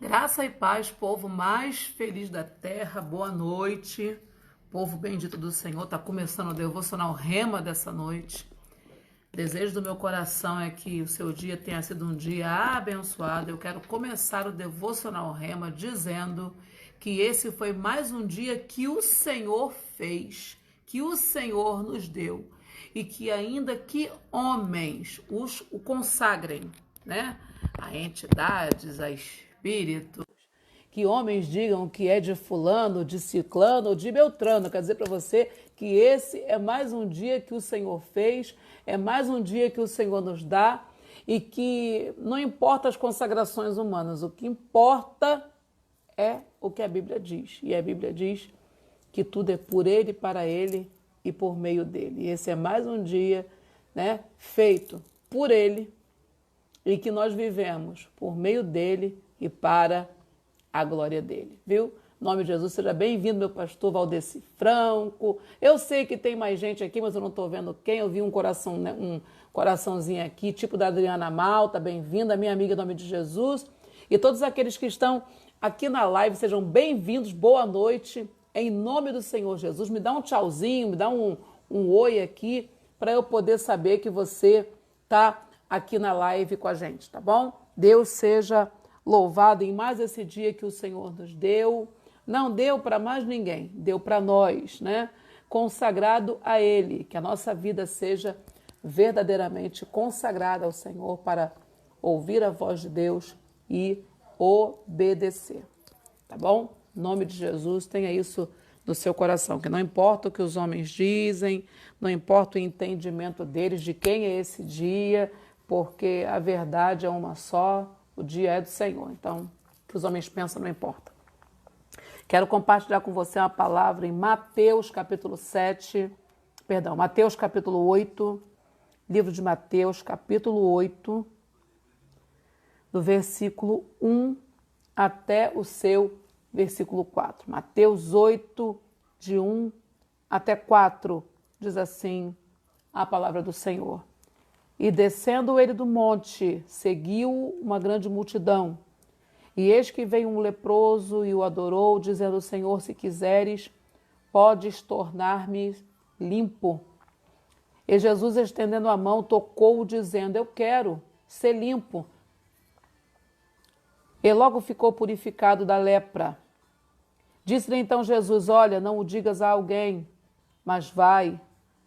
Graça e paz, povo mais feliz da terra, boa noite, povo bendito do Senhor. Está começando o devocional Rema dessa noite. Desejo do meu coração é que o seu dia tenha sido um dia abençoado. Eu quero começar o devocional Rema dizendo que esse foi mais um dia que o Senhor fez, que o Senhor nos deu e que ainda que homens o consagrem, né? A entidades, a espíritos, que homens digam que é de fulano, de ciclano ou de beltrano. Quer dizer para você que esse é mais um dia que o Senhor fez, é mais um dia que o Senhor nos dá e que não importa as consagrações humanas, o que importa é o que a Bíblia diz. E a Bíblia diz que tudo é por Ele, para Ele e por meio dEle. E esse é mais um dia, né, feito por Ele e que nós vivemos por meio dEle e para a glória dEle, viu? Em nome de Jesus, seja bem-vindo, meu pastor Valdeci Franco. Eu sei que tem mais gente aqui, mas eu não estou vendo quem. Eu vi um coração, né, um coraçãozinho aqui, tipo da Adriana Malta, bem-vinda, minha amiga, em nome de Jesus. E todos aqueles que estão aqui na live, sejam bem-vindos, boa noite, em nome do Senhor Jesus. Me dá um tchauzinho, me dá um oi aqui, para eu poder saber que você está aqui na live com a gente, tá bom? Deus seja louvado em mais esse dia que o Senhor nos deu. Não deu para mais ninguém, deu para nós, né? Consagrado a Ele, que a nossa vida seja verdadeiramente consagrada ao Senhor para ouvir a voz de Deus e obedecer, tá bom? Em nome de Jesus, tenha isso no seu coração, que não importa o que os homens dizem, não importa o entendimento deles de quem é esse dia, porque a verdade é uma só, o dia é do Senhor. Então, o que os homens pensam não importa. Quero compartilhar com você uma palavra em Mateus capítulo 8, livro de Mateus capítulo 8, do versículo 1 até o seu versículo 4. Mateus 8, de 1 até 4, diz assim a palavra do Senhor. E descendo ele do monte, seguiu uma grande multidão. E eis que veio um leproso e o adorou, dizendo: Senhor, se quiseres, podes tornar-me limpo. E Jesus, estendendo a mão, tocou-o, dizendo: Eu quero ser limpo. E logo ficou purificado da lepra. Disse-lhe então Jesus: Olha, não o digas a alguém, mas vai,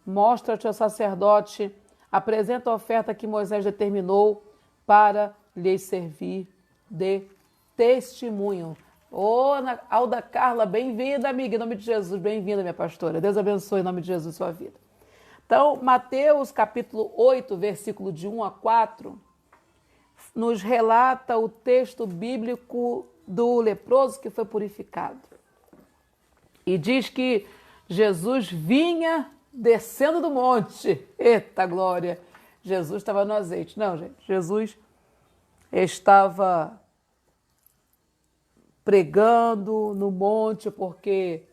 mostra-te ao sacerdote, apresenta a oferta que Moisés determinou para lhes servir de testemunho. Ô, Alda Carla, bem-vinda, amiga, em nome de Jesus, bem-vinda, minha pastora. Deus abençoe em nome de Jesus sua vida. Então, Mateus capítulo 8, versículo de 1 a 4, nos relata o texto bíblico do leproso que foi purificado. E diz que Jesus vinha descendo do monte. Eita glória! Jesus estava no azeite. Não, gente, Jesus estava pregando no monte porque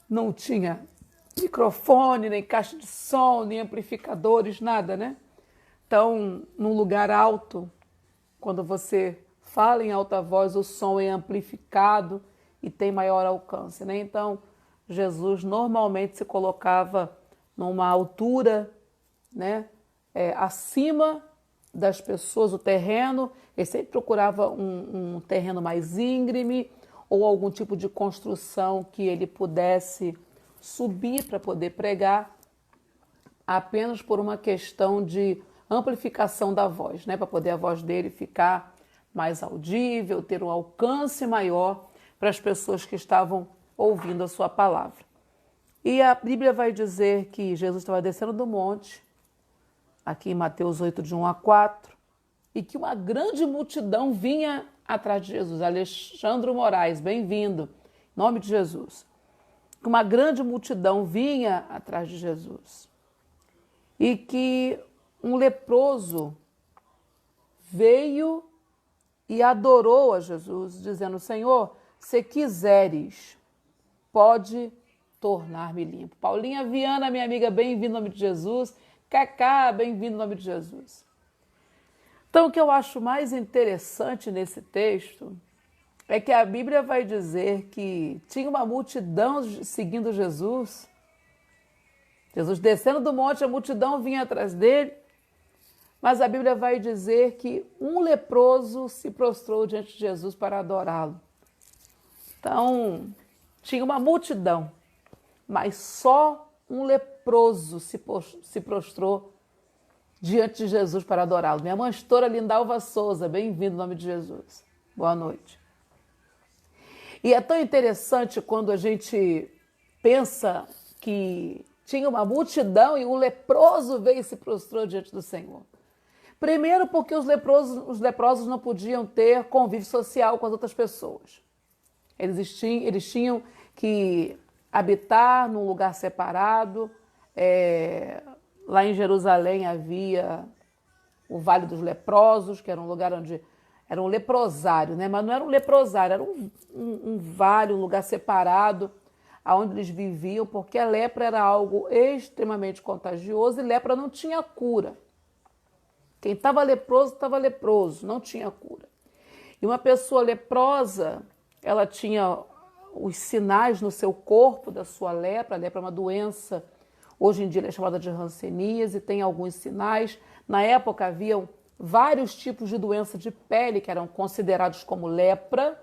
não tinha microfone, nem caixa de som, nem amplificadores, nada, né? Então, num lugar alto, quando você fala em alta voz, o som é amplificado e tem maior alcance, né? Então, Jesus normalmente se colocava numa altura, né, acima das pessoas, o terreno. Ele sempre procurava um terreno mais íngreme ou algum tipo de construção que ele pudesse subir para poder pregar, apenas por uma questão de amplificação da voz, né, para poder a voz dele ficar mais audível, ter um alcance maior para as pessoas que estavam ouvindo a sua palavra. E a Bíblia vai dizer que Jesus estava descendo do monte, aqui em Mateus 8, de 1 a 4, e que uma grande multidão vinha atrás de Jesus. Alexandre Moraes, bem-vindo, em nome de Jesus. Uma grande multidão vinha atrás de Jesus. E que um leproso veio e adorou a Jesus, dizendo: Senhor, se quiseres, pode tornar-me limpo. Paulinha Viana, minha amiga, bem-vindo em nome de Jesus. Cacá, bem-vindo em nome de Jesus. Então, o que eu acho mais interessante nesse texto é que a Bíblia vai dizer que tinha uma multidão seguindo Jesus. Jesus descendo do monte, a multidão vinha atrás dele. Mas a Bíblia vai dizer que um leproso se prostrou diante de Jesus para adorá-lo. Então, tinha uma multidão, mas só um leproso se prostrou diante de Jesus para adorá-lo. Minha pastora Lindalva Souza, bem-vindo em nome de Jesus. Boa noite. E é tão interessante quando a gente pensa que tinha uma multidão e um leproso veio e se prostrou diante do Senhor. Primeiro porque os leprosos não podiam ter convívio social com as outras pessoas. Eles tinham que habitar num lugar separado. Lá em Jerusalém havia o Vale dos Leprosos, que era um lugar onde era um leprosário, né? Mas não era um leprosário, era um vale, um lugar separado, onde eles viviam, porque a lepra era algo extremamente contagioso e lepra não tinha cura. Quem estava leproso, não tinha cura. E uma pessoa leprosa, ela tinha os sinais no seu corpo da sua lepra. A lepra é uma doença, hoje em dia ela é chamada de hanseníase, tem alguns sinais. Na época haviam vários tipos de doença de pele que eram considerados como lepra,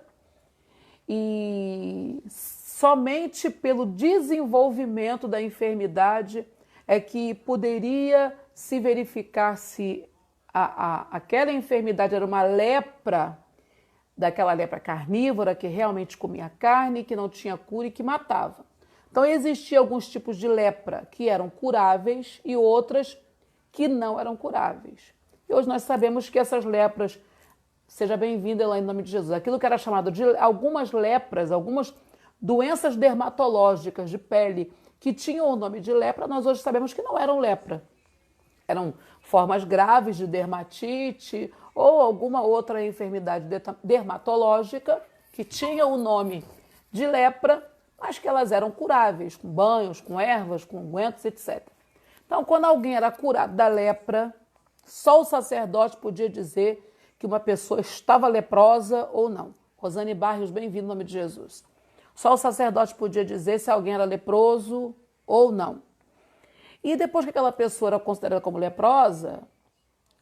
e somente pelo desenvolvimento da enfermidade é que poderia se verificar se aquela enfermidade era uma lepra, daquela lepra carnívora que realmente comia carne, que não tinha cura e que matava. Então existiam alguns tipos de lepra que eram curáveis e outras que não eram curáveis. E hoje nós sabemos que essas lepras, seja bem-vinda lá em nome de Jesus, aquilo que era chamado de algumas lepras, algumas doenças dermatológicas de pele que tinham o nome de lepra, nós hoje sabemos que não eram lepra. Eram formas graves de dermatite ou alguma outra enfermidade dermatológica que tinha o nome de lepra, mas que elas eram curáveis, com banhos, com ervas, com ungüentos, etc. Então, quando alguém era curado da lepra, só o sacerdote podia dizer que uma pessoa estava leprosa ou não. Rosane Barrios, bem-vindo em nome de Jesus. Só o sacerdote podia dizer se alguém era leproso ou não. E depois que aquela pessoa era considerada como leprosa,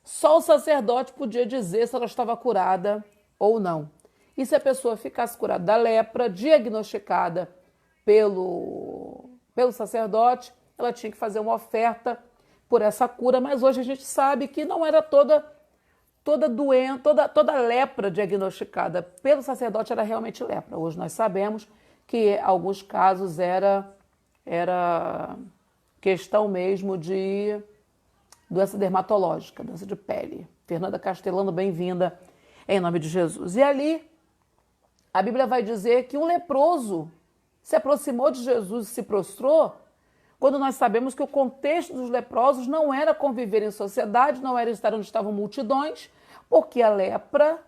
só o sacerdote podia dizer se ela estava curada ou não. E se a pessoa ficasse curada da lepra, diagnosticada pelo sacerdote, ela tinha que fazer uma oferta por essa cura. Mas hoje a gente sabe que não era toda lepra diagnosticada pelo sacerdote era realmente lepra. Hoje nós sabemos que em alguns casos era questão mesmo de doença dermatológica, doença de pele. Fernanda Castellano, bem-vinda em nome de Jesus. E ali, a Bíblia vai dizer que um leproso se aproximou de Jesus e se prostrou, quando nós sabemos que o contexto dos leprosos não era conviver em sociedade, não era estar onde estavam multidões, porque a lepra,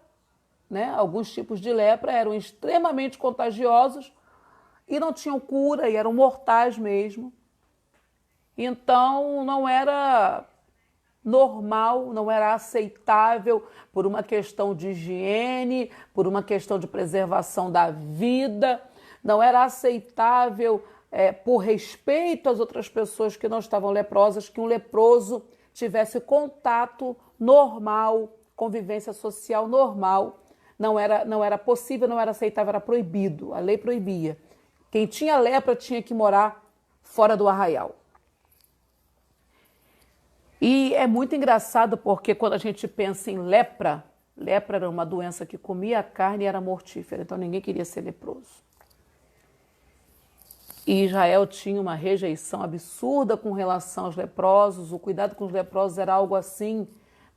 né, alguns tipos de lepra eram extremamente contagiosos e não tinham cura e eram mortais mesmo. Então, não era normal, não era aceitável por uma questão de higiene, por uma questão de preservação da vida, não era aceitável por respeito às outras pessoas que não estavam leprosas, que um leproso tivesse contato normal, convivência social normal. Não era possível, não era aceitável, era proibido, a lei proibia. Quem tinha lepra tinha que morar fora do arraial. E é muito engraçado porque quando a gente pensa em lepra era uma doença que comia a carne e era mortífera, então ninguém queria ser leproso. E Israel tinha uma rejeição absurda com relação aos leprosos, o cuidado com os leprosos era algo assim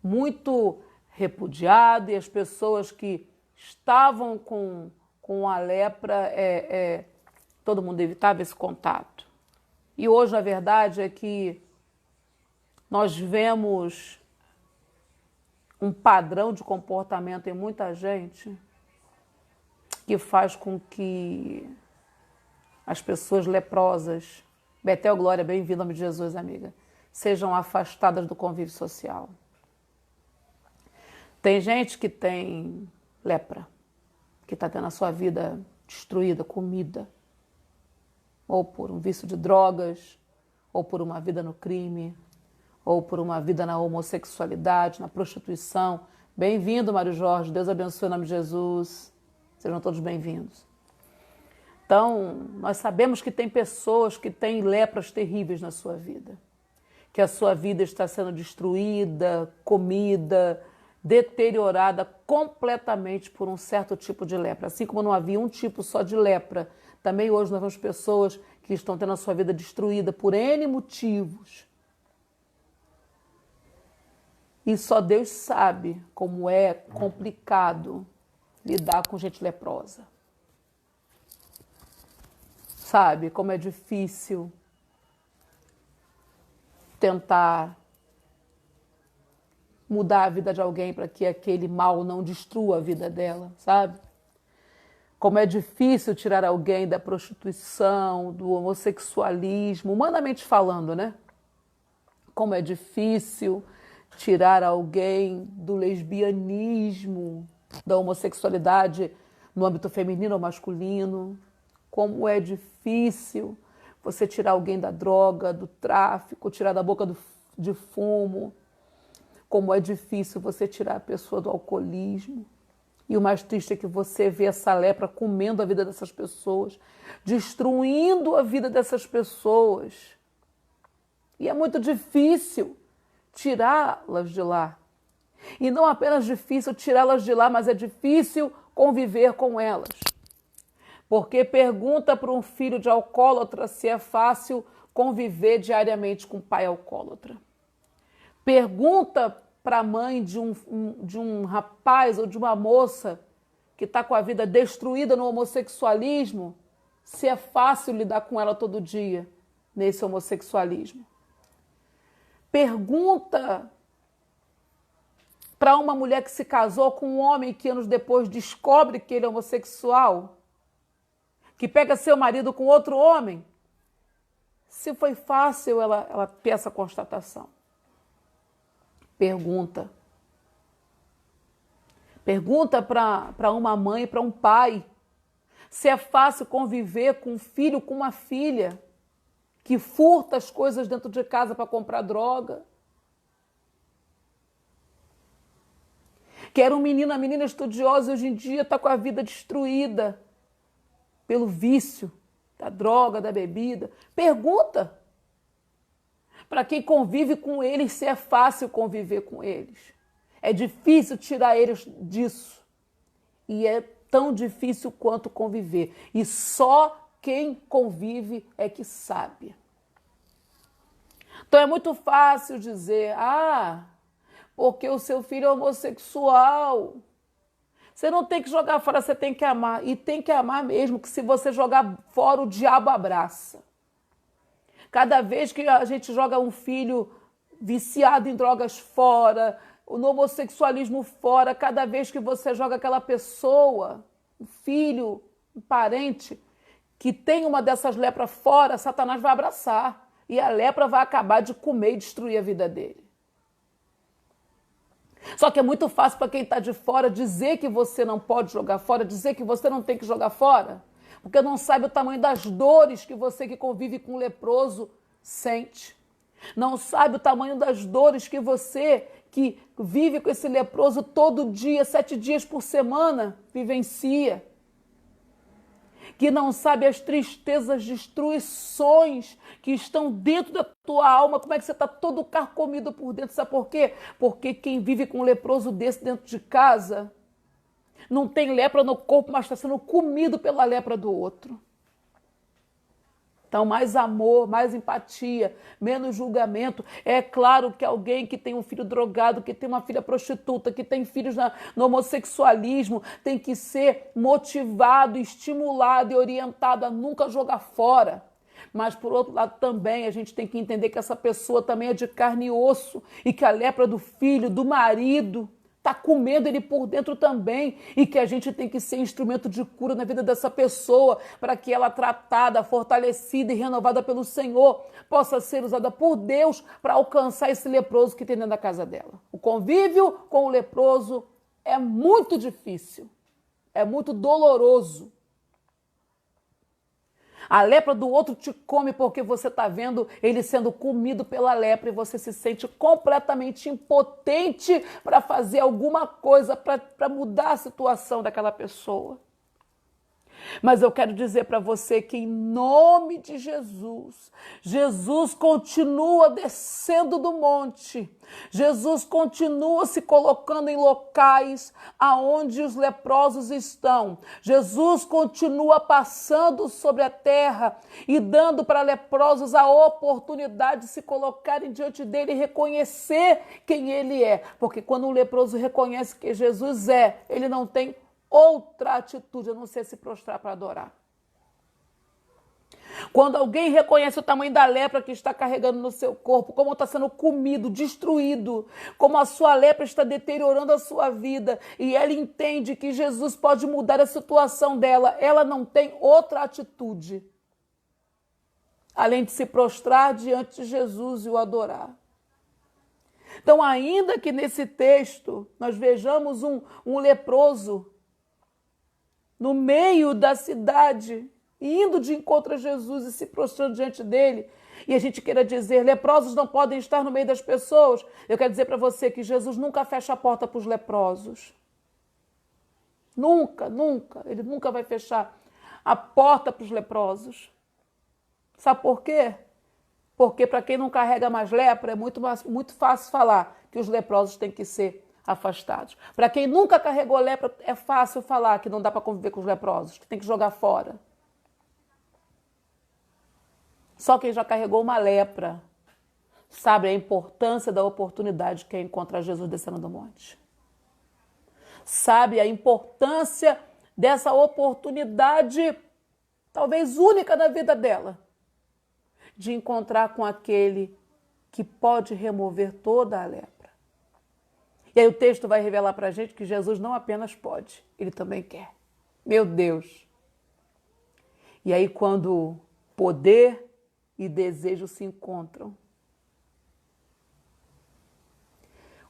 muito repudiado, e as pessoas que estavam com a lepra, todo mundo evitava esse contato. E hoje a verdade é que nós vemos um padrão de comportamento em muita gente que faz com que as pessoas leprosas, Betel Glória, bem-vindo, em nome de Jesus, amiga, sejam afastadas do convívio social. Tem gente que tem lepra, que está tendo a sua vida destruída, comida, ou por um vício de drogas, ou por uma vida no crime, ou por uma vida na homossexualidade, na prostituição. Bem-vindo, Mário Jorge. Deus abençoe em nome de Jesus. Sejam todos bem-vindos. Então, nós sabemos que tem pessoas que têm lepras terríveis na sua vida, que a sua vida está sendo destruída, comida, deteriorada completamente por um certo tipo de lepra. Assim como não havia um tipo só de lepra, também hoje nós vemos pessoas que estão tendo a sua vida destruída por N motivos. E só Deus sabe como é complicado lidar com gente leprosa. Sabe como é difícil tentar mudar a vida de alguém para que aquele mal não destrua a vida dela, sabe? Como é difícil tirar alguém da prostituição, do homossexualismo, humanamente falando, né? Como é difícil tirar alguém do lesbianismo, da homossexualidade no âmbito feminino ou masculino. Como é difícil você tirar alguém da droga, do tráfico, tirar da boca de fumo. Como é difícil você tirar a pessoa do alcoolismo. E o mais triste é que você vê essa lepra comendo a vida dessas pessoas, destruindo a vida dessas pessoas. E é muito difícil tirá-las de lá. E não apenas difícil tirá-las de lá, mas é difícil conviver com elas. Porque pergunta para um filho de alcoólatra se é fácil conviver diariamente com um pai alcoólatra. Pergunta para a mãe de um rapaz ou de uma moça que está com a vida destruída no homossexualismo se é fácil lidar com ela todo dia nesse homossexualismo. Pergunta para uma mulher que se casou com um homem que anos depois descobre que ele é homossexual, que pega seu marido com outro homem, se foi fácil ela ter essa constatação. Pergunta. Pergunta para uma mãe, para um pai, se é fácil conviver com um filho, com uma filha, que furta as coisas dentro de casa para comprar droga. Que era um menino, a menina estudiosa, hoje em dia está com a vida destruída pelo vício da droga, da bebida. Pergunta para quem convive com eles se é fácil conviver com eles. É difícil tirar eles disso. E é tão difícil quanto conviver. E só quem convive é que sabe. Então é muito fácil dizer, porque o seu filho é homossexual. Você não tem que jogar fora, você tem que amar. E tem que amar mesmo, que se você jogar fora, o diabo abraça. Cada vez que a gente joga um filho viciado em drogas fora, no homossexualismo fora, cada vez que você joga aquela pessoa, um filho, um parente, que tem uma dessas lepras fora, Satanás vai abraçar. E a lepra vai acabar de comer e destruir a vida dele. Só que é muito fácil para quem está de fora dizer que você não pode jogar fora, dizer que você não tem que jogar fora, porque não sabe o tamanho das dores que você que convive com um leproso sente. Não sabe o tamanho das dores que você que vive com esse leproso todo dia, 7 dias por semana, vivencia. Que não sabe as tristezas, destruições que estão dentro da tua alma, como é que você está todo carcomido por dentro, sabe por quê? Porque quem vive com um leproso desse dentro de casa, não tem lepra no corpo, mas está sendo comido pela lepra do outro. Então, mais amor, mais empatia, menos julgamento. É claro que alguém que tem um filho drogado, que tem uma filha prostituta, que tem filhos no homossexualismo, tem que ser motivado, estimulado e orientado a nunca jogar fora. Mas, por outro lado, também a gente tem que entender que essa pessoa também é de carne e osso e que a lepra do filho, do marido, está comendo ele por dentro também e que a gente tem que ser instrumento de cura na vida dessa pessoa para que ela, tratada, fortalecida e renovada pelo Senhor, possa ser usada por Deus para alcançar esse leproso que tem dentro da casa dela. O convívio com o leproso é muito difícil, é muito doloroso. A lepra do outro te come porque você está vendo ele sendo comido pela lepra e você se sente completamente impotente para fazer alguma coisa, para mudar a situação daquela pessoa. Mas eu quero dizer para você que em nome de Jesus, Jesus continua descendo do monte, Jesus continua se colocando em locais aonde os leprosos estão, Jesus continua passando sobre a terra e dando para leprosos a oportunidade de se colocarem diante dele e reconhecer quem ele é, porque quando um leproso reconhece que Jesus é, ele não tem outra atitude a não ser se prostrar para adorar. Quando alguém reconhece o tamanho da lepra que está carregando no seu corpo, como está sendo comido, destruído, como a sua lepra está deteriorando a sua vida, e ela entende que Jesus pode mudar a situação dela, ela não tem outra atitude além de se prostrar diante de Jesus e o adorar. Então, ainda que nesse texto nós vejamos um leproso no meio da cidade, indo de encontro a Jesus e se prostrando diante dele, e a gente queira dizer, leprosos não podem estar no meio das pessoas, eu quero dizer para você que Jesus nunca fecha a porta para os leprosos. Nunca, nunca. Ele nunca vai fechar a porta para os leprosos. Sabe por quê? Porque para quem não carrega mais lepra, é muito fácil falar que os leprosos têm que ser afastados. Para quem nunca carregou lepra, é fácil falar que não dá para conviver com os leprosos, que tem que jogar fora. Só quem já carregou uma lepra sabe a importância da oportunidade que é encontrar Jesus descendo do monte. Sabe a importância dessa oportunidade, talvez única na vida dela, de encontrar com aquele que pode remover toda a lepra. E aí o texto vai revelar para a gente que Jesus não apenas pode, ele também quer. Meu Deus! E aí quando poder e desejo se encontram,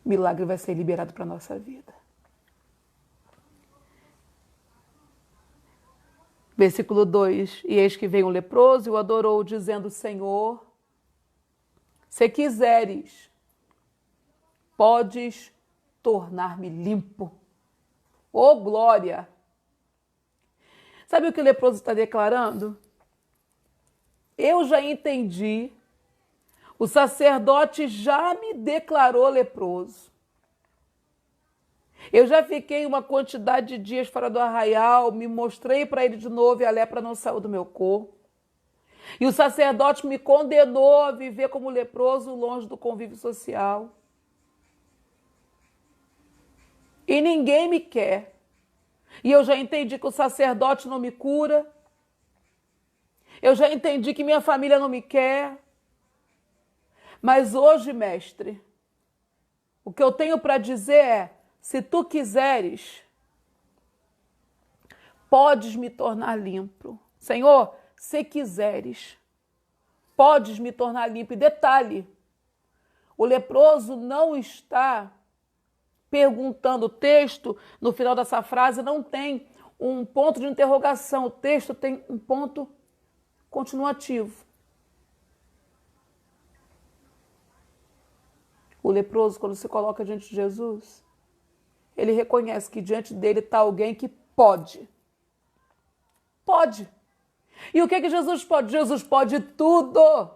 o milagre vai ser liberado para a nossa vida. Versículo 2, e eis que veio um leproso e o adorou, dizendo, Senhor, se quiseres, podes tornar-me limpo. Ô, glória! Sabe o que o leproso está declarando? Eu já entendi, o sacerdote já me declarou leproso. Eu já fiquei uma quantidade de dias fora do arraial, me mostrei para ele de novo e a lepra não saiu do meu corpo. E o sacerdote me condenou a viver como leproso longe do convívio social. E ninguém me quer. E eu já entendi que o sacerdote não me cura. Eu já entendi que minha família não me quer. Mas hoje, mestre, o que eu tenho para dizer é, se tu quiseres, podes me tornar limpo. Senhor, se quiseres, podes me tornar limpo. E detalhe, o leproso não está perguntando, o texto, no final dessa frase, não tem um ponto de interrogação, o texto tem um ponto continuativo. O leproso, quando se coloca diante de Jesus, ele reconhece que diante dele está alguém que pode. Pode. E o que que Jesus pode? Jesus pode tudo.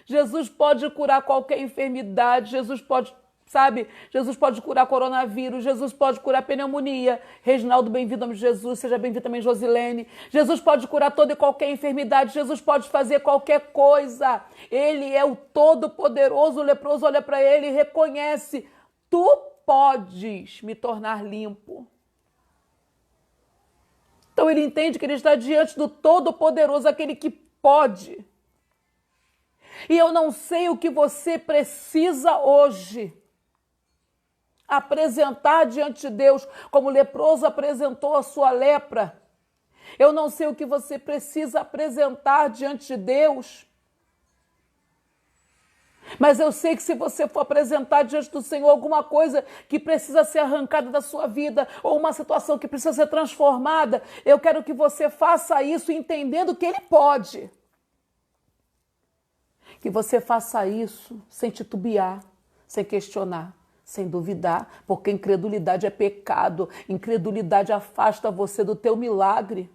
Jesus pode curar qualquer enfermidade, Jesus pode, sabe? Jesus pode curar coronavírus, Jesus pode curar pneumonia. Reginaldo, bem-vindo ao nome de Jesus, seja bem-vindo também Josilene. Jesus pode curar toda e qualquer enfermidade, Jesus pode fazer qualquer coisa. Ele é o Todo-Poderoso. O leproso olha para ele e reconhece, tu podes me tornar limpo. Então ele entende que ele está diante do Todo-Poderoso, aquele que pode. E eu não sei o que você precisa hoje apresentar diante de Deus, como o leproso apresentou a sua lepra. Eu não sei o que você precisa apresentar diante de Deus Mas eu sei que se você for apresentar diante do Senhor alguma coisa que precisa ser arrancada da sua vida, ou uma situação que precisa ser transformada, eu quero que você faça isso entendendo que Ele pode. Que você faça isso sem titubear, sem questionar, sem duvidar, porque incredulidade é pecado, incredulidade afasta você do teu milagre.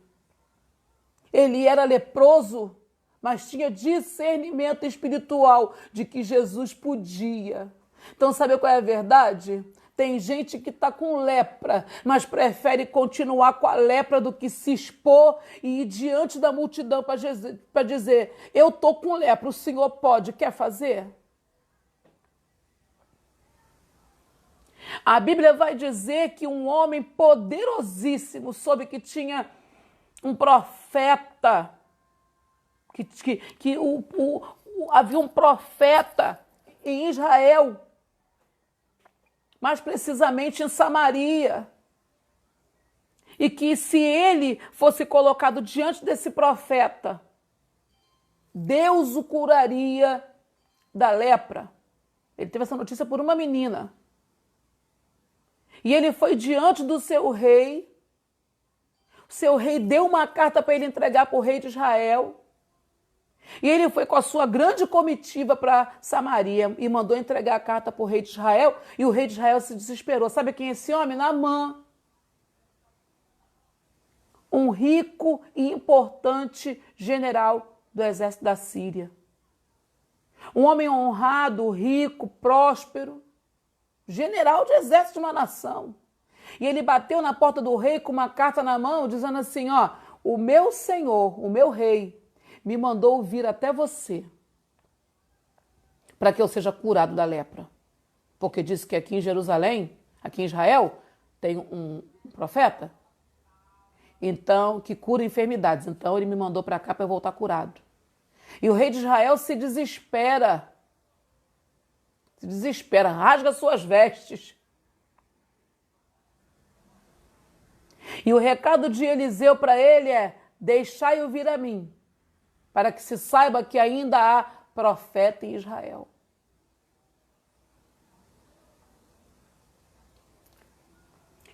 Ele era leproso, mas tinha discernimento espiritual de que Jesus podia. Então, sabe qual é a verdade? Tem gente que está com lepra, mas prefere continuar com a lepra do que se expor e ir diante da multidão para dizer: eu estou com lepra, o Senhor pode, quer fazer? A Bíblia vai dizer que um homem poderosíssimo soube que tinha um profeta, havia um profeta em Israel, mais precisamente em Samaria, e que se ele fosse colocado diante desse profeta, Deus o curaria da lepra. Ele teve essa notícia por uma menina. E ele foi diante do seu rei. O seu rei deu uma carta para ele entregar para o rei de Israel. E ele foi com a sua grande comitiva para Samaria e mandou entregar a carta para o rei de Israel. E o rei de Israel se desesperou. Sabe quem é esse homem? Naamã. Um rico e importante general do exército da Síria. Um homem honrado, rico, próspero. General de exército de uma nação. E ele bateu na porta do rei com uma carta na mão, dizendo assim: ó, o meu senhor, o meu rei, me mandou vir até você para que eu seja curado da lepra. Porque disse que aqui em Jerusalém, aqui em Israel, tem um profeta, então, que cura enfermidades. Então ele me mandou para cá para eu voltar curado. E o rei de Israel se desespera, rasga suas vestes. E o recado de Eliseu para ele é: deixai-o vir a mim, para que se saiba que ainda há profeta em Israel.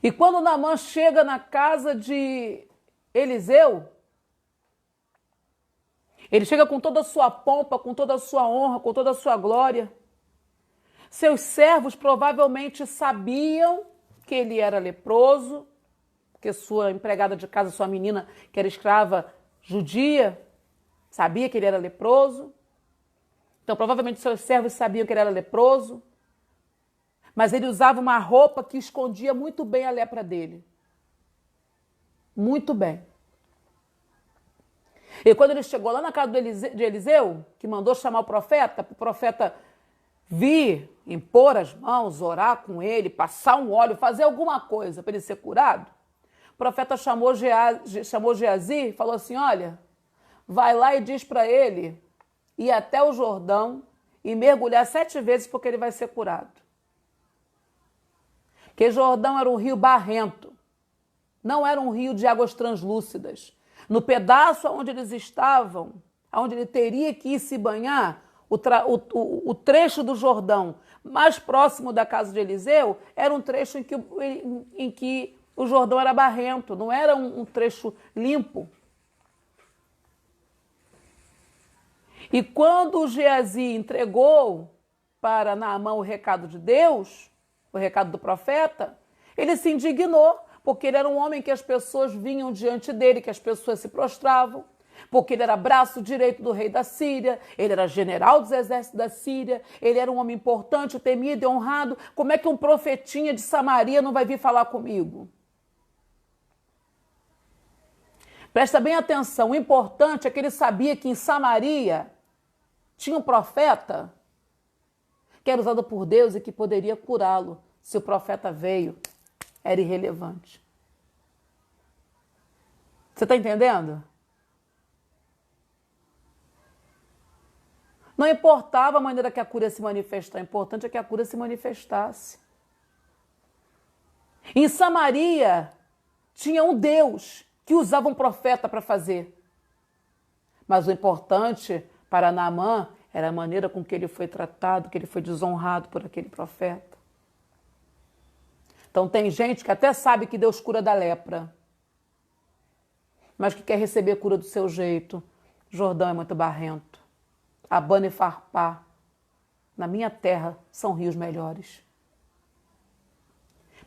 E quando Naamã chega na casa de Eliseu, ele chega com toda a sua pompa, com toda a sua honra, com toda a sua glória. Seus servos provavelmente sabiam que ele era leproso, porque sua empregada de casa, sua menina, que era escrava judia, sabia que ele era leproso. Então, provavelmente, seus servos sabiam que ele era leproso. Mas ele usava uma roupa que escondia muito bem a lepra dele. Muito bem. E quando ele chegou lá na casa de Eliseu, que mandou chamar o profeta vir, impor as mãos, orar com ele, passar um óleo, fazer alguma coisa para ele ser curado, o profeta chamou Geazi e falou assim: olha, vai lá e diz para ele ir até o Jordão e mergulhar 7 vezes porque ele vai ser curado. Porque Jordão era um rio barrento, não era um rio de águas translúcidas. No pedaço onde eles estavam, onde ele teria que ir se banhar, o trecho do Jordão mais próximo da casa de Eliseu era um trecho em que o Jordão era barrento, não era um trecho limpo. E quando o Geazi entregou para Naamã o recado de Deus, o recado do profeta, ele se indignou, porque ele era um homem que as pessoas vinham diante dele, que as pessoas se prostravam, porque ele era braço direito do rei da Síria, ele era general dos exércitos da Síria, ele era um homem importante, temido e honrado. Como é que um profetinha de Samaria não vai vir falar comigo? Presta bem atenção, o importante é que ele sabia que em Samaria tinha um profeta que era usado por Deus e que poderia curá-lo. Se o profeta veio, era irrelevante. Você está entendendo? Não importava a maneira que a cura se manifestar, o importante é que a cura se manifestasse. Em Samaria, tinha um Deus que usava um profeta para fazer. Mas o importante para Naamã era a maneira com que ele foi tratado, que ele foi desonrado por aquele profeta. Então tem gente que até sabe que Deus cura da lepra, mas que quer receber cura do seu jeito. Jordão é muito barrento. Abana e Farpá, na minha terra, são rios melhores.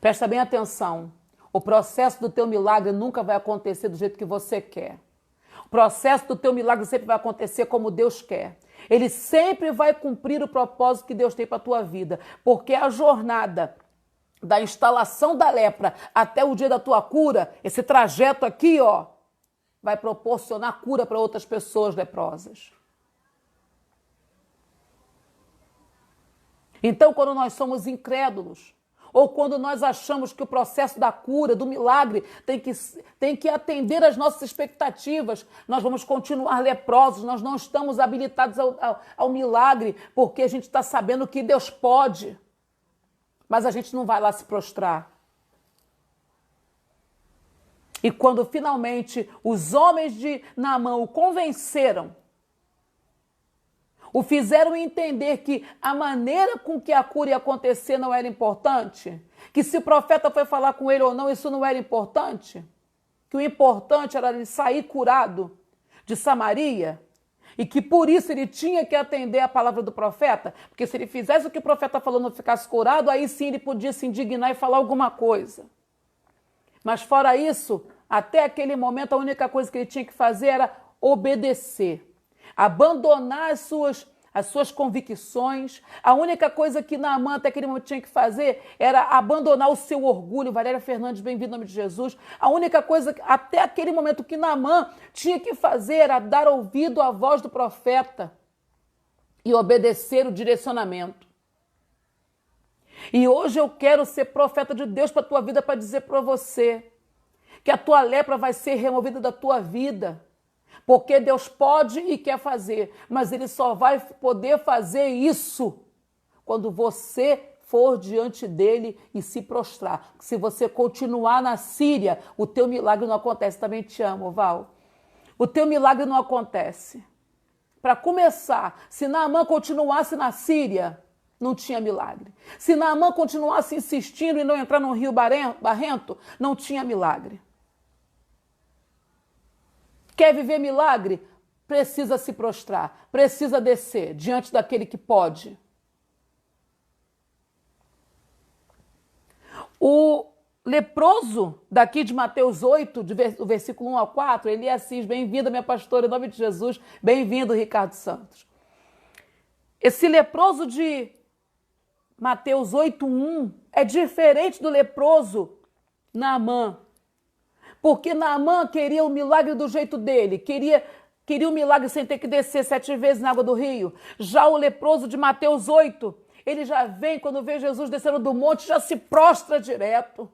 Presta bem atenção. O processo do teu milagre nunca vai acontecer do jeito que você quer. O processo do teu milagre sempre vai acontecer como Deus quer. Ele sempre vai cumprir o propósito que Deus tem para a tua vida. Porque a jornada da instalação da lepra até o dia da tua cura, esse trajeto aqui, ó, vai proporcionar cura para outras pessoas leprosas. Então, quando nós somos incrédulos, ou quando nós achamos que o processo da cura, do milagre, tem que atender às nossas expectativas, nós vamos continuar leprosos, nós não estamos habilitados ao milagre, porque a gente está sabendo que Deus pode, mas a gente não vai lá se prostrar. E quando finalmente os homens de Naamã o convenceram, o fizeram entender que a maneira com que a cura ia acontecer não era importante, que se o profeta foi falar com ele ou não, isso não era importante, que o importante era ele sair curado de Samaria e que por isso ele tinha que atender a palavra do profeta, porque se ele fizesse o que o profeta falou e não ficasse curado, aí sim ele podia se indignar e falar alguma coisa. Mas fora isso, até aquele momento a única coisa que ele tinha que fazer era obedecer. Abandonar as suas convicções. A única coisa que Naamã até aquele momento tinha que fazer era abandonar o seu orgulho. Valéria Fernandes, bem-vindo em nome de Jesus. A única coisa até aquele momento que Naamã tinha que fazer era dar ouvido à voz do profeta e obedecer o direcionamento. E hoje eu quero ser profeta de Deus para a tua vida, para dizer para você que a tua lepra vai ser removida da tua vida. Porque Deus pode e quer fazer, mas Ele só vai poder fazer isso quando você for diante dEle e se prostrar. Se você continuar na Síria, o teu milagre não acontece. Também te amo, Val. O teu milagre não acontece. Para começar, se Naamã continuasse na Síria, não tinha milagre. Se Naamã continuasse insistindo em não entrar num rio barrento, não tinha milagre. Quer viver milagre? Precisa se prostrar, precisa descer diante daquele que pode. O leproso daqui de Mateus 8, do versículo 1 ao 4, ele é assim: bem-vinda, minha pastora, em nome de Jesus, bem-vindo, Ricardo Santos. Esse leproso de Mateus 8:1 é diferente do leproso Naamã. Porque Naamã queria o milagre do jeito dele, queria o milagre sem ter que descer 7 vezes na água do rio. Já o leproso de Mateus 8, ele já vem, quando vê Jesus descendo do monte, já se prostra direto.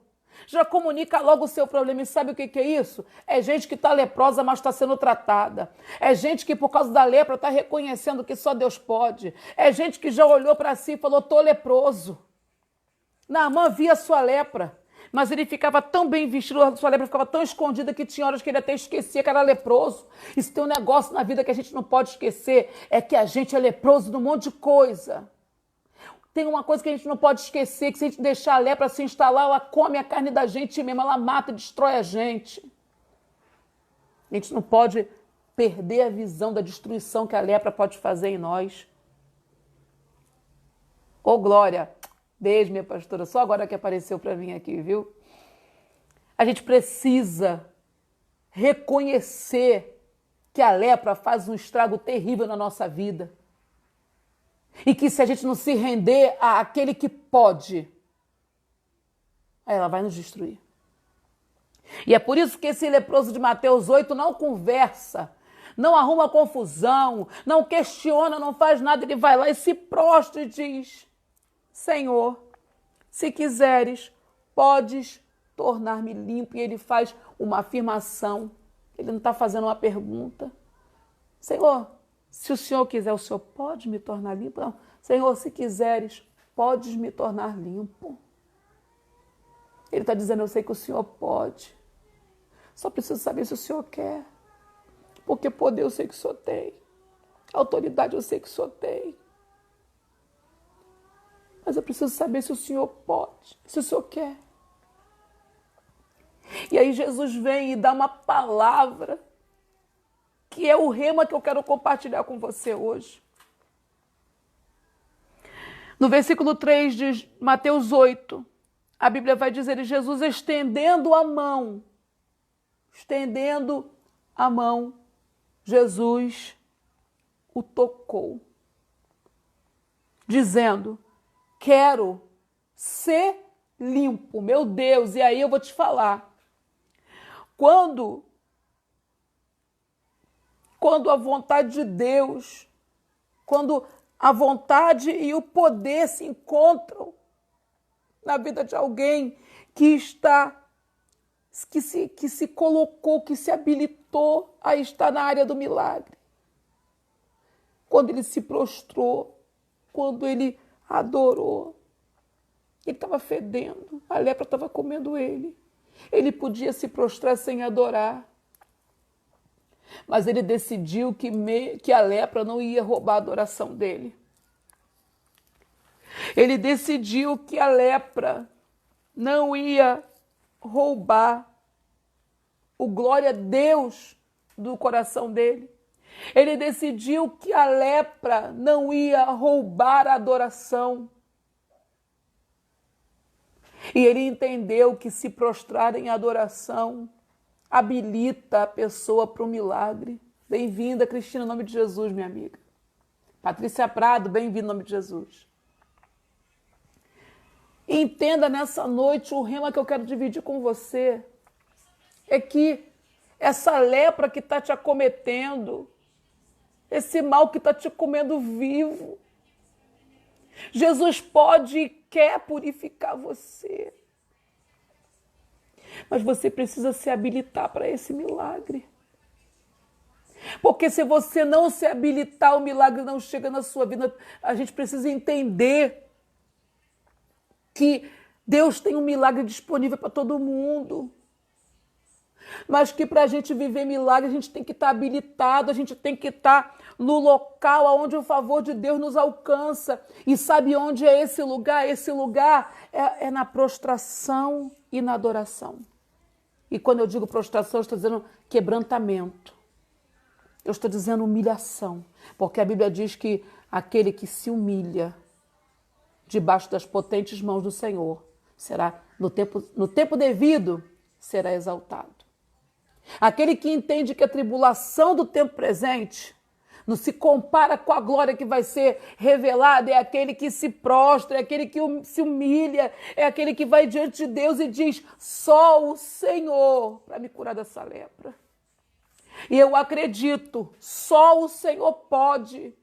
Já comunica logo o seu problema. E sabe o que é isso? É gente que está leprosa, mas está sendo tratada. É gente que por causa da lepra está reconhecendo que só Deus pode. É gente que já olhou para si e falou: estou leproso. Naamã via a sua lepra, mas ele ficava tão bem vestido, a sua lepra ficava tão escondida que tinha horas que ele até esquecia que era leproso. Isso tem um negócio na vida que a gente não pode esquecer, é que a gente é leproso num monte de coisa. Tem uma coisa que a gente não pode esquecer, que se a gente deixar a lepra se instalar, ela come a carne da gente mesmo, ela mata e destrói a gente. A gente não pode perder a visão da destruição que a lepra pode fazer em nós. Ô, Glória! Beijo, minha pastora, só agora que apareceu para mim aqui, viu? A gente precisa reconhecer que a lepra faz um estrago terrível na nossa vida. E que se a gente não se render àquele que pode, ela vai nos destruir. E é por isso que esse leproso de Mateus 8 não conversa, não arruma confusão, não questiona, não faz nada, ele vai lá e se prostra e diz: Senhor, se quiseres, podes tornar-me limpo. E ele faz uma afirmação. Ele não está fazendo uma pergunta. Senhor, se o Senhor quiser, o Senhor pode me tornar limpo? Não. Senhor, se quiseres, podes me tornar limpo. Ele está dizendo: eu sei que o Senhor pode. Só preciso saber se o Senhor quer. Porque poder eu sei que o Senhor tem. Autoridade eu sei que o Senhor tem. Mas eu preciso saber se o Senhor pode, se o Senhor quer. E aí Jesus vem e dá uma palavra, que é o rema que eu quero compartilhar com você hoje. No versículo 3 de Mateus 8, a Bíblia vai dizer, Jesus estendendo a mão, Jesus o tocou, dizendo, quero ser limpo. Meu Deus, e aí eu vou te falar. Quando a vontade de Deus, quando a vontade e o poder se encontram na vida de alguém que se colocou, que se habilitou a estar na área do milagre. Quando ele se prostrou, quando ele adorou, ele estava fedendo, a lepra estava comendo ele. Ele podia se prostrar sem adorar, mas ele decidiu que a lepra não ia roubar a adoração dele. Ele decidiu que a lepra não ia roubar o glória a Deus do coração dele. Ele decidiu que a lepra não ia roubar a adoração. E ele entendeu que se prostrar em adoração habilita a pessoa para o milagre. Bem-vinda, Cristina, em nome de Jesus, minha amiga. Patrícia Prado, bem-vinda em nome de Jesus. Entenda nessa noite o rema que eu quero dividir com você. É que essa lepra que está te acometendo, esse mal que está te comendo vivo, Jesus pode e quer purificar você. Mas você precisa se habilitar para esse milagre. Porque se você não se habilitar, o milagre não chega na sua vida. A gente precisa entender que Deus tem um milagre disponível para todo mundo. Mas que para a gente viver milagre, a gente tem que estar habilitado, a gente tem que estar no local onde o favor de Deus nos alcança. E sabe onde é esse lugar? Esse lugar é na prostração e na adoração. E quando eu digo prostração, eu estou dizendo quebrantamento. Eu estou dizendo humilhação. Porque a Bíblia diz que aquele que se humilha debaixo das potentes mãos do Senhor será, no tempo devido, será exaltado. Aquele que entende que a tribulação do tempo presente não se compara com a glória que vai ser revelada, é aquele que se prostra, é aquele que se humilha, é aquele que vai diante de Deus e diz, só o Senhor para me curar dessa lepra. E eu acredito, só o Senhor pode.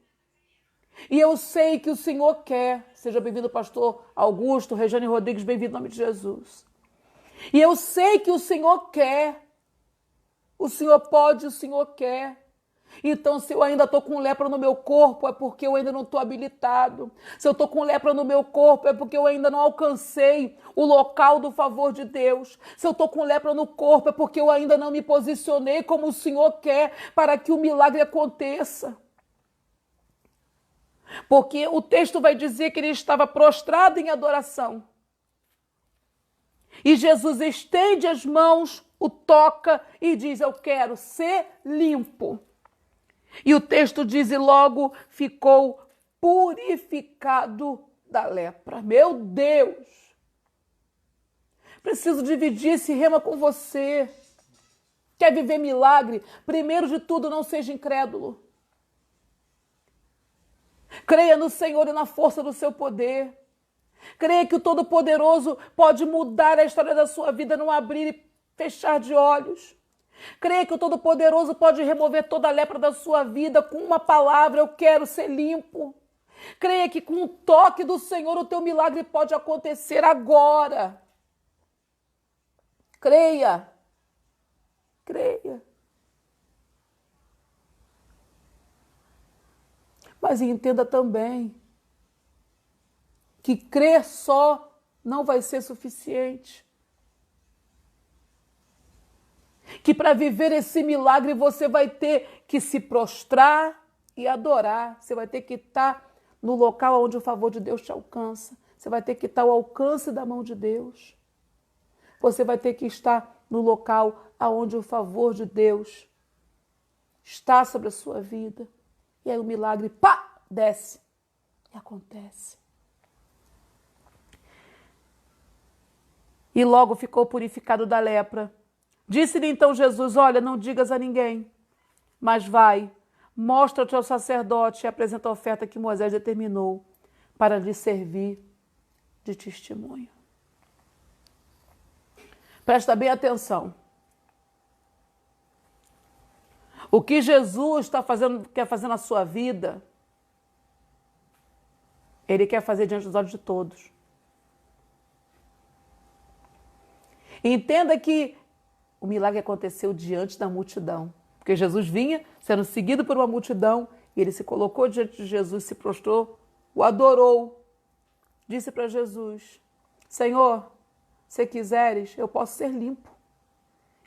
E eu sei que o Senhor quer. Seja bem-vindo, pastor Augusto, Regiane Rodrigues, bem-vindo em nome de Jesus. E eu sei que o Senhor quer. O Senhor pode, o Senhor quer. Então, se eu ainda estou com lepra no meu corpo, é porque eu ainda não estou habilitado. Se eu estou com lepra no meu corpo, é porque eu ainda não alcancei o local do favor de Deus. Se eu estou com lepra no corpo, é porque eu ainda não me posicionei como o Senhor quer para que o milagre aconteça. Porque o texto vai dizer que ele estava prostrado em adoração. E Jesus estende as mãos, o toca e diz, eu quero ser limpo. E o texto diz, e logo ficou purificado da lepra. Meu Deus! Preciso dividir esse rema com você. Quer viver milagre? Primeiro de tudo, não seja incrédulo. Creia no Senhor e na força do seu poder. Creia que o Todo-Poderoso pode mudar a história da sua vida, não abrir e fechar de olhos. Creia que o Todo-Poderoso pode remover toda a lepra da sua vida com uma palavra, eu quero ser limpo. Creia que com o toque do Senhor o teu milagre pode acontecer agora. Creia. Creia. Mas entenda também que crer só não vai ser suficiente. Que para viver esse milagre você vai ter que se prostrar e adorar. Você vai ter que estar no local onde o favor de Deus te alcança. Você vai ter que estar ao alcance da mão de Deus. Você vai ter que estar no local onde o favor de Deus está sobre a sua vida. E aí o milagre, pá, desce e acontece. E logo ficou purificado da lepra. Disse-lhe então Jesus: olha, não digas a ninguém, mas vai, mostra-te ao sacerdote e apresenta a oferta que Moisés determinou para lhe servir de testemunho. Presta bem atenção. O que Jesus quer fazer na sua vida, Ele quer fazer diante dos olhos de todos. Entenda que o milagre aconteceu diante da multidão. Porque Jesus vinha sendo seguido por uma multidão e ele se colocou diante de Jesus, se prostrou, o adorou. Disse para Jesus: Senhor, se quiseres, eu posso ser limpo.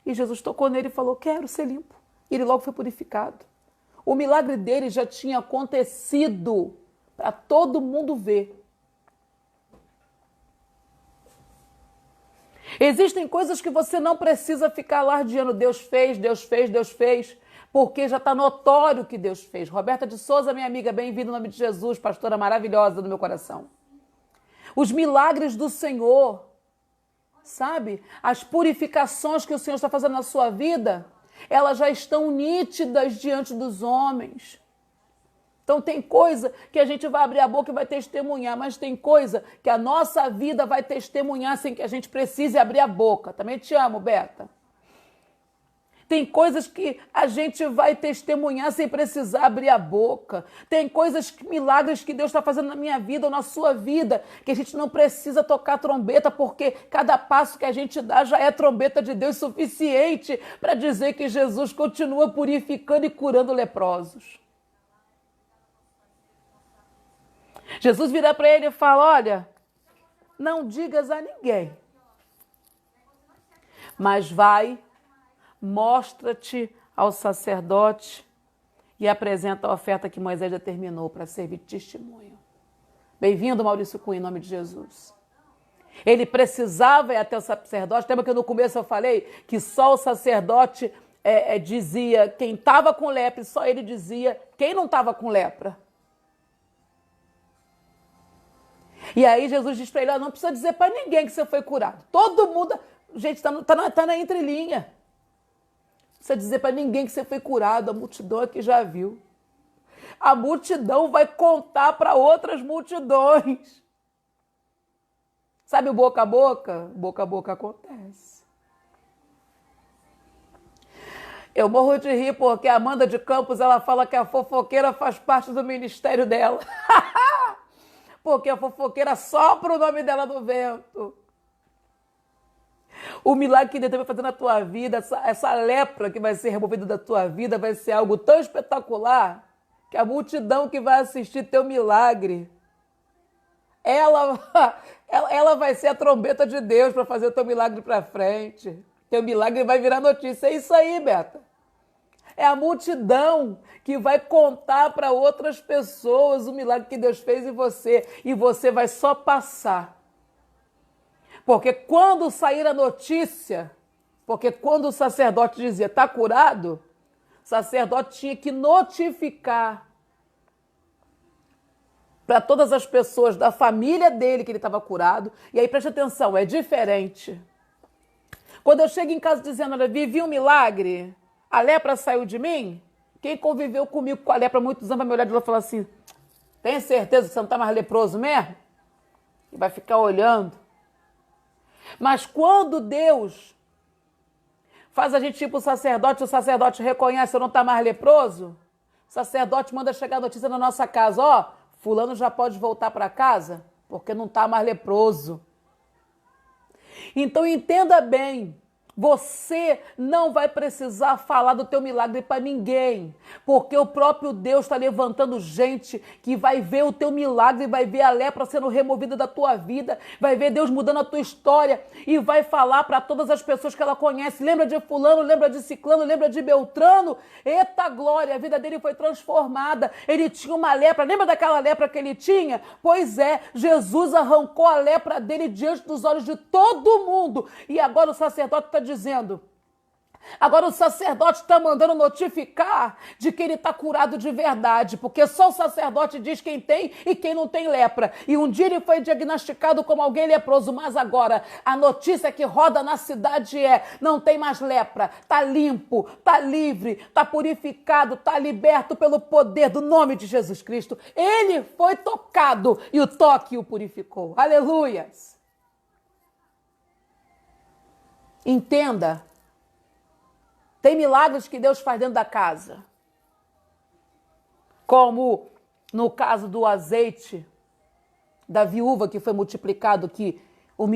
E Jesus tocou nele e falou: quero ser limpo. E ele logo foi purificado. O milagre dele já tinha acontecido para todo mundo ver. Existem coisas que você não precisa ficar alardeando. Deus fez, Deus fez, Deus fez, porque já está notório que Deus fez. Roberta de Souza, minha amiga, bem-vinda no nome de Jesus, pastora maravilhosa do meu coração. Os milagres do Senhor, sabe? As purificações que o Senhor está fazendo na sua vida, elas já estão nítidas diante dos homens. Então tem coisa que a gente vai abrir a boca e vai testemunhar, mas tem coisa que a nossa vida vai testemunhar sem que a gente precise abrir a boca. Também te amo, Beta. Tem coisas que a gente vai testemunhar sem precisar abrir a boca. Tem coisas, milagres que Deus está fazendo na minha vida ou na sua vida, que a gente não precisa tocar trombeta, porque cada passo que a gente dá já é trombeta de Deus suficiente para dizer que Jesus continua purificando e curando leprosos. Jesus vira para ele e fala: olha, não digas a ninguém, mas vai, mostra-te ao sacerdote e apresenta a oferta que Moisés determinou para servir de testemunho. Bem-vindo, Maurício Cunha, em nome de Jesus. Ele precisava ir até o sacerdote. Lembra que no começo eu falei que só o sacerdote dizia quem estava com lepra, e só ele dizia quem não estava com lepra. E aí Jesus diz para ele: não precisa dizer para ninguém que você foi curado. Todo mundo, gente, tá na entrelinha. Não precisa dizer para ninguém que você foi curado. A multidão aqui já viu. A multidão vai contar para outras multidões. Sabe o boca a boca? Boca a boca acontece. Eu morro de rir porque a Amanda de Campos, ela fala que a fofoqueira faz parte do ministério dela. Porque a fofoqueira sopra o nome dela no vento. O milagre que Deus vai fazer na tua vida, essa lepra que vai ser removida da tua vida, vai ser algo tão espetacular que a multidão que vai assistir teu milagre, ela vai ser a trombeta de Deus para fazer o teu milagre para frente. Teu milagre vai virar notícia. É isso aí, Beta. É a multidão que vai contar para outras pessoas o milagre que Deus fez em você. E você vai só passar. Porque quando sair a notícia, porque quando o sacerdote dizia está curado, o sacerdote tinha que notificar para todas as pessoas da família dele que ele estava curado. E aí preste atenção, é diferente. Quando eu chego em casa dizendo: olha, vivi um milagre, a lepra saiu de mim, quem conviveu comigo com a lepra há muitos anos vai me olhar de novo e falar assim: tem certeza que você não está mais leproso mesmo? E vai ficar olhando. Mas quando Deus faz a gente ir para o sacerdote reconhece: eu não está mais leproso, o sacerdote manda chegar a notícia na nossa casa: ó, fulano já pode voltar para casa, porque não está mais leproso. Então entenda bem, Você não vai precisar falar do teu milagre para ninguém, porque o próprio Deus está levantando gente que vai ver o teu milagre, vai ver a lepra sendo removida da tua vida, vai ver Deus mudando a tua história e vai falar para todas as pessoas que ela conhece. Lembra de fulano, lembra de ciclano, lembra de Beltrano? Eita glória, a vida dele foi transformada. Ele tinha uma lepra, lembra daquela lepra que ele tinha? Pois é, Jesus arrancou a lepra dele diante dos olhos de todo mundo. E agora o sacerdote está dizendo, agora o sacerdote está mandando notificar de que ele está curado de verdade, porque só o sacerdote diz quem tem e quem não tem lepra. E um dia ele foi diagnosticado como alguém leproso, mas agora a notícia que roda na cidade é, não tem mais lepra, está limpo, está livre, está purificado, está liberto pelo poder do nome de Jesus Cristo. Ele foi tocado e o toque o purificou. Aleluias! Entenda, tem milagres que Deus faz dentro da casa, como no caso do azeite da viúva que foi multiplicado, que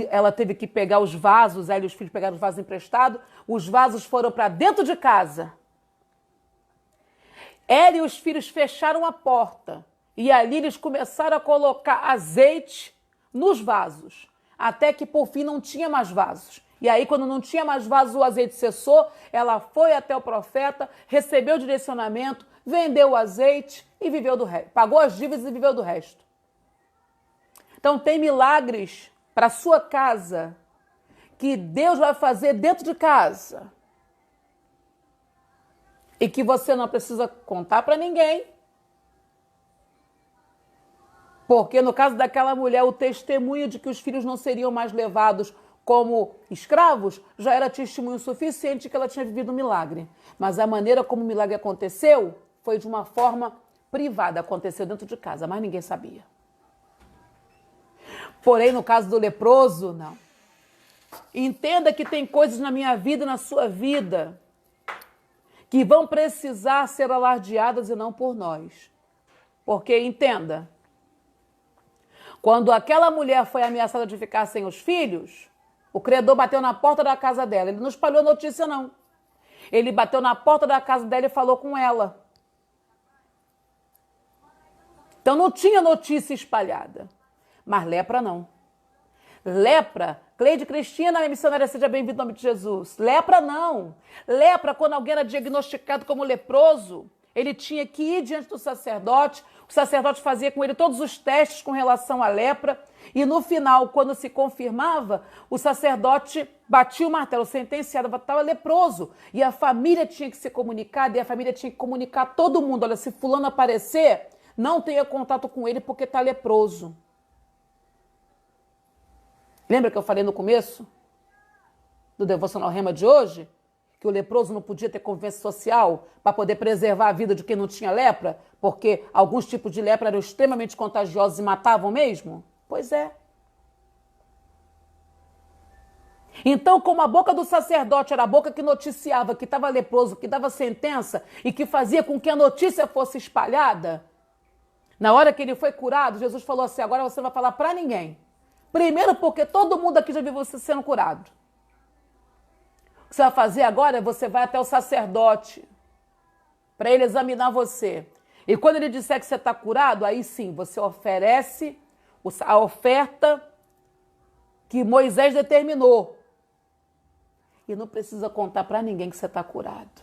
ela teve que pegar os vasos, ela e os filhos pegaram os vasos emprestados, os vasos foram para dentro de casa. Ela e os filhos fecharam a porta e ali eles começaram a colocar azeite nos vasos, até que por fim não tinha mais vasos. E aí, quando não tinha mais vasos, o azeite cessou, ela foi até o profeta, recebeu o direcionamento, vendeu o azeite e viveu do resto. Pagou as dívidas e viveu do resto. Então, tem milagres para a sua casa que Deus vai fazer dentro de casa e que você não precisa contar para ninguém. Porque no caso daquela mulher, o testemunho de que os filhos não seriam mais levados como escravos, já era testemunho suficiente que ela tinha vivido um milagre. Mas a maneira como o milagre aconteceu foi de uma forma privada, aconteceu dentro de casa, mas ninguém sabia. Porém, no caso do leproso, não. Entenda que tem coisas na minha vida e na sua vida que vão precisar ser alardeadas e não por nós. Porque, entenda, quando aquela mulher foi ameaçada de ficar sem os filhos, o credor bateu na porta da casa dela. Ele não espalhou notícia, não. Ele bateu na porta da casa dela e falou com ela. Então não tinha notícia espalhada. Mas lepra não. Lepra, Cleide Cristina, minha missionária, seja bem-vinda em nome de Jesus. Lepra não. Lepra, quando alguém era diagnosticado como leproso, ele tinha que ir diante do sacerdote. O sacerdote fazia com ele todos os testes com relação à lepra. E no final, quando se confirmava, o sacerdote batia o martelo, sentenciado, estava leproso. E a família tinha que ser comunicada, e a família tinha que comunicar a todo mundo. Olha, se fulano aparecer, não tenha contato com ele porque está leproso. Lembra que eu falei no começo do Devocional Rema de hoje? Que o leproso não podia ter convivência social para poder preservar a vida de quem não tinha lepra, porque alguns tipos de lepra eram extremamente contagiosos e matavam mesmo? Pois é. Então, como a boca do sacerdote era a boca que noticiava que estava leproso, que dava sentença e que fazia com que a notícia fosse espalhada, na hora que ele foi curado, Jesus falou assim, agora você não vai falar para ninguém. Primeiro porque todo mundo aqui já viu você sendo curado. O que você vai fazer agora é você vai até o sacerdote para ele examinar você. E quando ele disser que você está curado, aí sim, você oferece a oferta que Moisés determinou. E não precisa contar para ninguém que você está curado.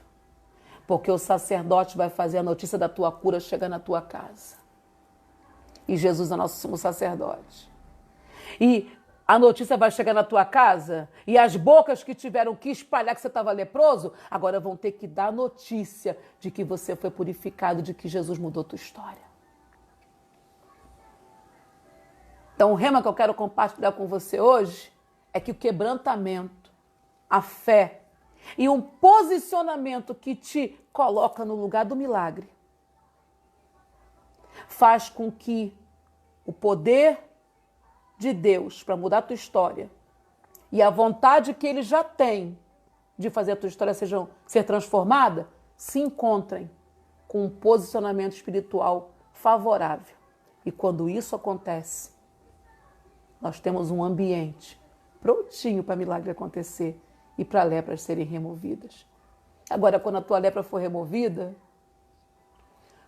Porque o sacerdote vai fazer a notícia da tua cura chegar na tua casa. E Jesus é nosso sumo sacerdote. E a notícia vai chegar na tua casa e as bocas que tiveram que espalhar que você estava leproso, agora vão ter que dar notícia de que você foi purificado, de que Jesus mudou tua história. Então, o rema que eu quero compartilhar com você hoje é que o quebrantamento, a fé e um posicionamento que te coloca no lugar do milagre faz com que o poder de Deus para mudar a tua história e a vontade que Ele já tem de fazer a tua história ser transformada, se encontrem com um posicionamento espiritual favorável. E quando isso acontece, nós temos um ambiente prontinho para milagre acontecer e para lepras serem removidas. Agora, quando a tua lepra for removida,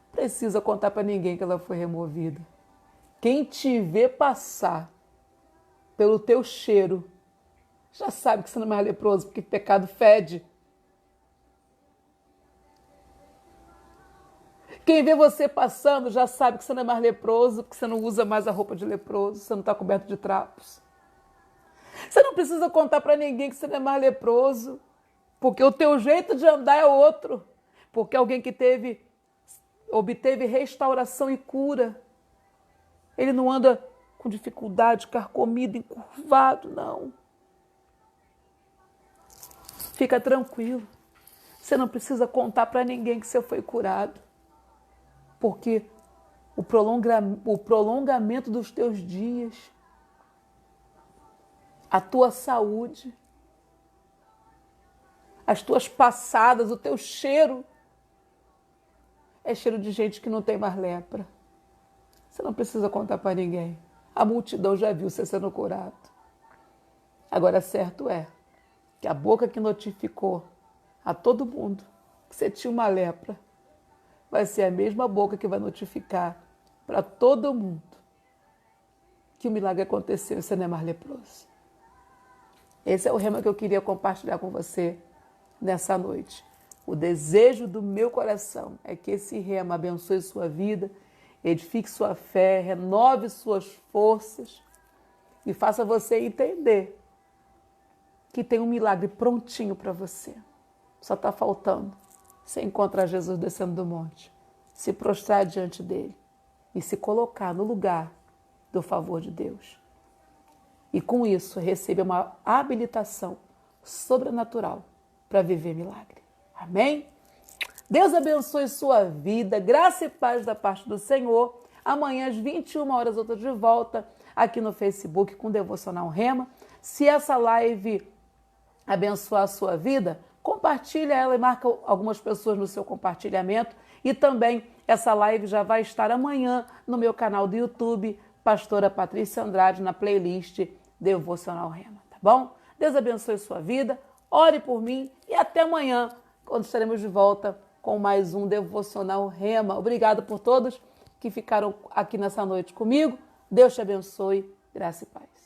precisa contar para ninguém que ela foi removida. Quem te vê passar pelo teu cheiro, já sabe que você não é mais leproso, porque pecado fede. Quem vê você passando já sabe que você não é mais leproso, porque você não usa mais a roupa de leproso, você não está coberto de trapos. Você não precisa contar para ninguém que você não é mais leproso, porque o teu jeito de andar é outro. Porque alguém que obteve restauração e cura, ele não anda com dificuldade, carcomido, encurvado, não. Fica tranquilo. Você não precisa contar para ninguém que você foi curado. Porque o prolongamento dos teus dias, a tua saúde, as tuas passadas, o teu cheiro, é cheiro de gente que não tem mais lepra. Você não precisa contar para ninguém. A multidão já viu você sendo curado. Agora, certo é que a boca que notificou a todo mundo que você tinha uma lepra, vai ser a mesma boca que vai notificar para todo mundo que o milagre aconteceu e você não é mais leproso. Esse é o rema que eu queria compartilhar com você nessa noite. O desejo do meu coração é que esse rema abençoe sua vida, edifique sua fé, renove suas forças e faça você entender que tem um milagre prontinho para você. Só está faltando você encontrar Jesus descendo do monte, se prostrar diante dele e se colocar no lugar do favor de Deus. E com isso receba uma habilitação sobrenatural para viver milagre. Amém? Deus abençoe sua vida, graça e paz da parte do Senhor. Amanhã às 21 horas eu estou de volta aqui no Facebook com Devocional Rema. Se essa live abençoar a sua vida, compartilha ela e marca algumas pessoas no seu compartilhamento. E também essa live já vai estar amanhã no meu canal do YouTube, Pastora Patrícia Andrade, na playlist Devocional Rema, tá bom? Deus abençoe sua vida, ore por mim e até amanhã, quando estaremos de volta com mais um Devocional Rema. Obrigado por todos que ficaram aqui nessa noite comigo. Deus te abençoe, graça e paz.